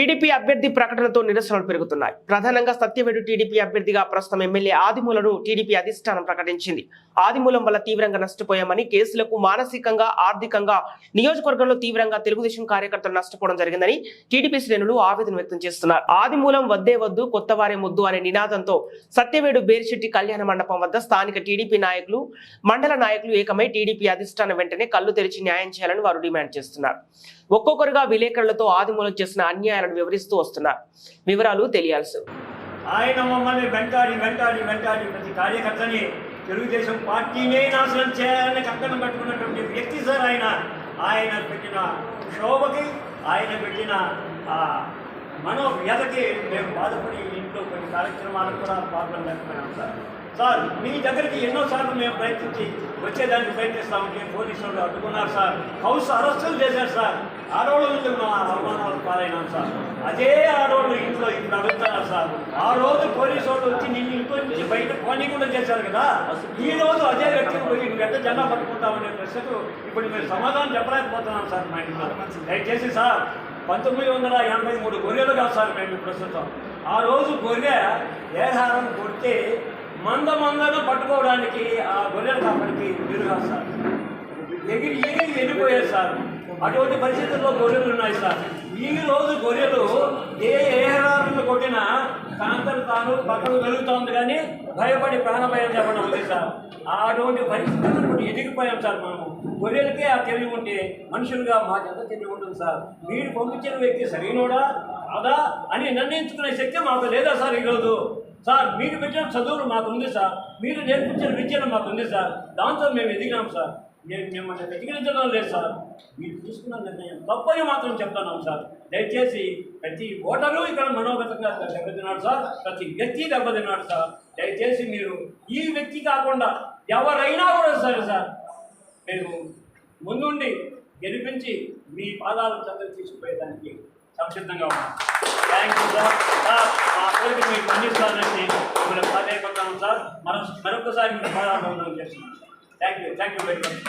TDP అభ్యర్థి ప్రకటనతో నిరసనలు పెరుగుతున్నాయి. ప్రధానంగా సత్యవేడు టీడీపీ అభ్యర్థిగా ప్రస్తుతం ఎమ్మెల్యే ఆదిమూలను టీడీపీ అధిష్టానం ప్రకటించింది. ఆదిమూలం వల్ల తీవ్రంగా నష్టపోయామని, కేసులకు మానసికంగా, ఆర్థికంగా నియోజకవర్గంలో తీవ్రంగా తెలుగుదేశం కార్యకర్తలు నష్టపోవడం జరిగిందని టీడీపీ శ్రేణులు ఆవేదన వ్యక్తం చేస్తున్నారు. ఆదిమూలం వద్దే వద్దు, కొత్తవారే ముద్దు అనే నినాదంతో సత్యవేడు బేరిశెట్టి కళ్యాణ మండపం వద్ద స్థానిక టీడీపీ నాయకులు, మండల నాయకులు ఏకమై టీడీపీ అధిష్టానం వెంటనే కళ్ళు తెరిచి న్యాయం చేయాలని వారు డిమాండ్ చేస్తున్నారు. ఒక్కొక్కరుగా విలేకరులతో ఆదిమూలం చేసిన అన్యాయాలను వివరిస్తూ వస్తున్నారు. వివరాలు తెలియాల్సి. ఆయన మమ్మల్ని వెంటాడి ప్రతి కార్యకర్తని తెలుగుదేశం పార్టీనే నాశనం చేయాలని కంకణం పట్టుకున్నటువంటి వ్యక్తి సార్ ఆయన పెట్టిన శోభకి, ఆయన పెట్టిన మనోవ్యధకి మేము బాధపడి ఇంట్లో కొన్ని కార్యక్రమాలకు కూడా పాల్గొనలేకపోయాం సార్. మీ దగ్గరికి ఎన్నోసార్లు మేము ప్రయత్నించి వచ్చేదానికి ప్రయత్నిస్తామంటే పోలీసు వాళ్ళు అడ్డుకున్నారు సార్. హౌస్ అరెస్టులు చేశారు సార్. ఆడవాళ్ళ నుంచి అవమానాలు పాలైనాం సార్. అదే ఆడవాళ్ళు ఇంట్లో ఇప్పుడు అడుగుతున్నారు సార్. ఆ రోజు పోలీసు వాళ్ళు వచ్చి నిన్ను ఇంట్లో నుంచి బయట పోనీ కూడా చేశారు కదా. ఈ రోజు అదే వ్యక్తిని పోయి నువ్వు ఎట్లా జెండా పట్టుకుంటామనే ప్రశ్నకు ఇప్పుడు మేము సమాధానం చెప్పలేకపోతున్నాం సార్. మా ఇంట్లో దయచేసి సార్ 1983 గొర్రెలు కాదు సార్ మేము ప్రస్తుతం. ఆ రోజు గొర్రె ఏహారం కొడితే మందను పట్టుకోవడానికి ఆ గొర్రెల కాపడికి వీలుగా సార్ ఎగిరి వెళ్ళిపోయారు సార్. అటువంటి పరిస్థితుల్లో గొర్రెలు ఉన్నాయి సార్. ఈ రోజు గొర్రెలు ఏహారాలను కొట్టినా తనంతలు తాను పక్కకు వెలుగుతోంది కానీ భయపడి ప్రాణభయం చెప్పడం ఉంది సార్. అటువంటి పరిస్థితులను ఎదిగిపోయాం సార్. మనము గొర్రెలకే ఆ తెలివి ఉంటే మనుషులుగా మాకెంత తెలివి ఉంటుంది సార్. మీరు పంపించిన వ్యక్తి సరైనోడా కాదా అని నిర్ణయించుకునే శక్తి మాకు లేదా సార్ ఈరోజు సార్. మీరు పెట్టిన చదువులు మాకు ఉంది సార్. మీరు నేర్పించిన విద్యను మాకు ఉంది సార్. దాంతో మేము ఎదిగినాం సార్. నేను మిమ్మల్ని వ్యతిరేకించడం లేదు సార్. మీరు తీసుకున్న నిర్ణయం తప్పని మాత్రం చెప్తున్నాం సార్. దయచేసి ప్రతి ఓటరు ఇక్కడ మనోగతంగా దెబ్బతిన్నాడు సార్. ప్రతి వ్యక్తి దెబ్బతిన్నాడు సార్. దయచేసి మీరు ఈ వ్యక్తి కాకుండా ఎవరైనా కూడా సరే సార్, మీరు ముందుండి గెలిపించి మీ పాదాల చదువు తీసుకుపోయేదానికి సంసిద్ధంగా ఉన్నాం. Thank you sir. మా కోరిక మీకు అందిస్తానని మిమ్మల్ని ప్రాధాన్యపడతాను సార్. మరొకసారి మీ పాదాలు చేస్తున్నాం. Thank you very much.